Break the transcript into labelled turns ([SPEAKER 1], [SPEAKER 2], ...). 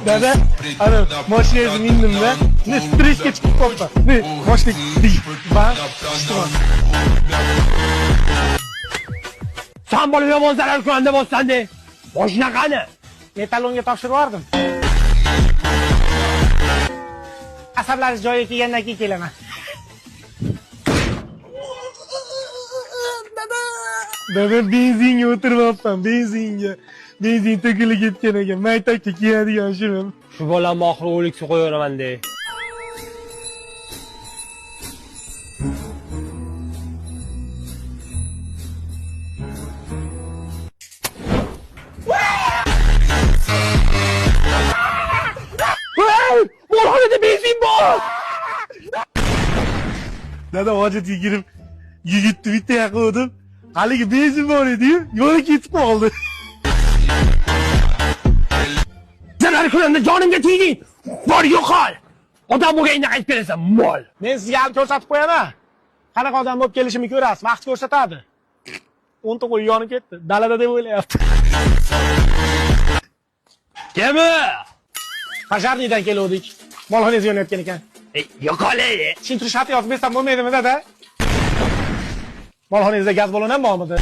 [SPEAKER 1] Dada, ana mashinangizni mindim-da. Ne stressga chiqib qolibman. Ne boshlik va ishtimon.
[SPEAKER 2] Sen bana yomon zarar ko'rganda bo'lsanda, mashina qani?
[SPEAKER 1] Metallonga topshirib yubordim. Asablaringiz joyiga kelgandan keyin kelaman. Dada benzinga o'tiribman, benzinga. Benzin to'kilib ketgan ekan. Maytakka kiyadigan shuni.
[SPEAKER 2] Shu bolamni oxiri o'liksa qo'yaveraman-da. Molxonada benzin bor!
[SPEAKER 1] Dada hojatga kirib, yigitni bitta yoqdim. Haligi benzin bor edi-yu, yo'lga ketib qoldi.
[SPEAKER 2] Zarar ko'rganda jonimga tegding. Bor yo'qol. Odam bo'lganingda qaytib kelasan, mol.
[SPEAKER 1] Men sizga ham ko'rsatib qo'yaman. Qanaqa odam bo'lib kelishimni ko'rasiz, vaqt ko'rsatadi. 10 ta qo'y yonib ketdi. Dalada deb o'ylayapti.
[SPEAKER 2] Kimi?
[SPEAKER 1] Pajardiydan keldik. Molxonangizga yonayotgan ekan.
[SPEAKER 2] Yo'qol.
[SPEAKER 1] Tushuntirish xati yozib bersam bo'lmaydimi, dada? Molxonangizda gaz ballon ham bormidi?